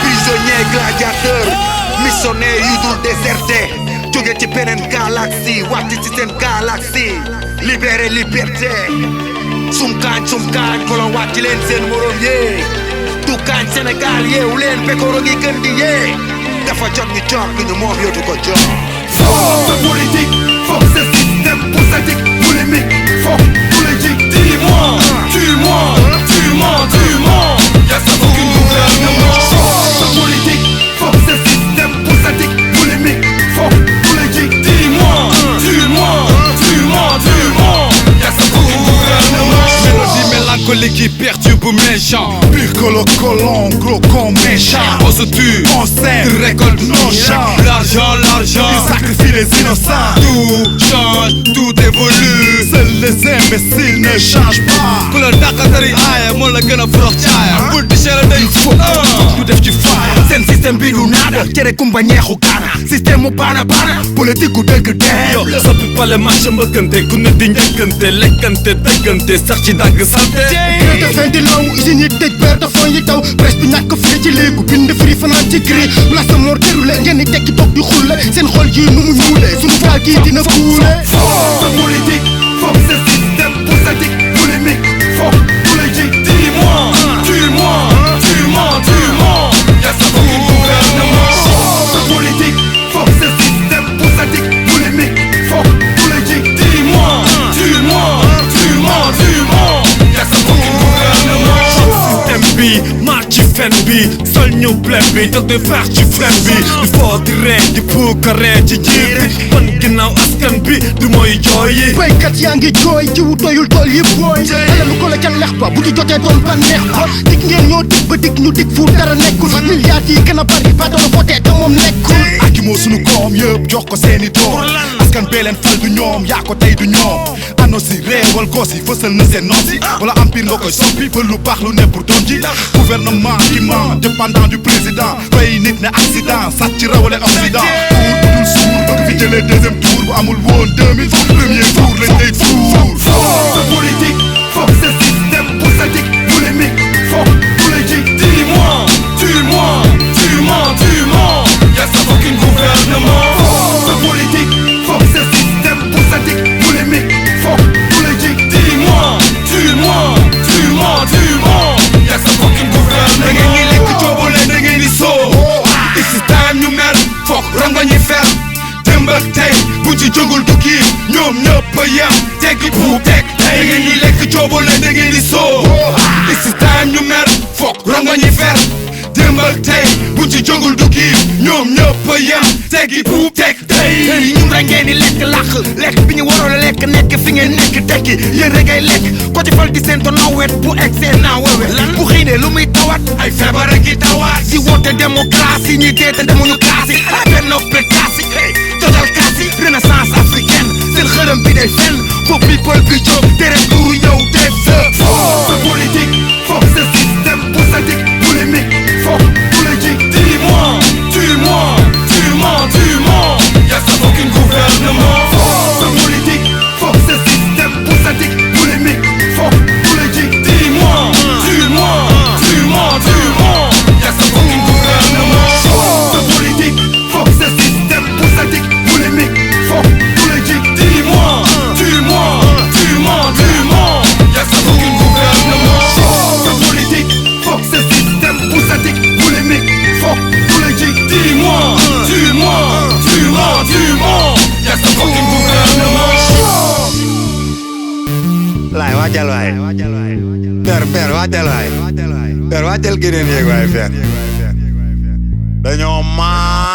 Prisonnier gladiateur, missionnaire yu dul déserté, jóge ci beneen galaxie wàcc ci seen galaxie, libéré liberté. Sumkaañ kolon wàcc leen seen morom yee, tukaañ Sénégal yeewu leen Pekoro ngi gën di yee, dafa jot ñu jox lu ñu moom yootu ko jox. Force politique, force ce système politique, polémique, force politique, dis-moi, tue-moi, tue-moi, tue-moi. Y'a ça aucune gouvernement. Force politique, force ce système politique, polémique, force politique, dis-moi, tue-moi, tue-moi, tue-moi. Y'a ça aucun gouvernement. Mélodie mélancolique qui perturbe méchant, pur que le colon, gros con méchant. On se tue, on sème, récolte nos champs. L'argent, il sacrifie les innocents. Tout change, tout évolue. Seuls les imbéciles ne changent pas. Couleur d'Akatari, aïe, moi la gueule à frottaille. Pour déchirer des faux, tout def ci faille. Seen système bi du nada, cere kumba ñeexu kaana. Système mu bana politique gu dëgg dee. Yo, soppi pale marché mbëkkante, ku ne di njëkkante, lekkante, dëggante, sax ci dagg salte. Grève de fin di law, usine yi tëj beer de fond yi taw. Presse bi ñàkk fii ci léegu, bind firi fanaan ci gris. Place mort déroulé, ngeen di tekki toog di xulle. Seen xol yi nu mu ñuulee, sunu gaal gi dina kuule. Force politique, force ce système politique, polémique, force politique, dis-moi, tue-moi, tue-moi, tue-moi. Y'a ça aucun gouvernement. Force politique, force ce système politique, polémique, force politique, dis-moi, tue-moi, tue-moi, tue-moi. Y'a ça aucun gouvernement. Système bi, marche ci fen bi, sol ñu blem bi, toog di faax ci fen bi. Di foo di ree di puukaree ci jiir bi, wan ginnaaw askan bi du mooy jooy yi. Baykat yaa ngi jooy, jiwu doyul tool yi booy. Alalu ko la ca lex ba, bu ci jotee doon ba neex ba. Dig ngeen ñoo dig ba dig ñu dig fu dara nekkul. Milliards yi gën a bari, ba doon voté te moom nekkul. Aki moo sunu koom yëpp jox ko seeni doom. Askan bee leen fal du ñoom, yaa ko tey du ñoom. Anosi réewal gos yi fësal na seen noos yi. Wala empire nga koy soppi ba lu baax lu ne pour doom ji. Gouvernement qui ment, dépendant du président. Fay nit ne accident, sàcc ci rawale Occident. Pour dul suur bëgg fi jëlee deuxième tour bu amul woon 2000. Premier tour lañ lay fuur. Force politique, force ce système politique, polémique, force politique, dis-moi, tue-moi, tue-moi, tue-moi. Y'a ça aucun gouvernement. Force politique, force ce système politique, polémique, force politique, dis-moi, tue-moi, tue-moi, tue-moi. Y'a ça aucun gouvernement. Da ngeen ñi lekk coobale da ngeen di soo. It's time ñu mer, foog rongo ñi fer. Démb ak tey bu ci jógul tukki ñoom ñëpp a yem teggi buub teg tey. Da ngeen ñi lekk coobale da ngeen di soo. It's time ñu mer, foog rongo ñi fer. Démb ak tey bu ci jógul tukki ñoom ñëpp a yem teggi buub teg tey. ñun rek ngeen di lekk bi ñu waroon a lekk nekk fi ngeen nekk tekki yéen rek ay lekk ko ci fal di seen to nawet bu egsee naa wewe bu xiinee lu muy tawat ay feebar ak i tawaat di woote démocratie ñuy teete demuñu kaasi benn pétasi total kaasi renaissance africaine seen xërëm bi day fenn fo people bi jóg deret turu ñëw def sa force politique, force ce système politique, polémique, force politique, dis-moi, tue-moi, tue-moi, tue-moi. Y'a ça aucun gouvernement. Force politique, force ce système politique, polémique, force politique, dis-moi, tue-moi, tue-moi, tue-moi. Y'a ça aucun gouvernement. Force politique, force ce système politique, polémique, force politique, dis-moi, tue-moi, tue-moi, tue-moi. waay père waajal waay père waajal geneen yéeg waay père dañoo maa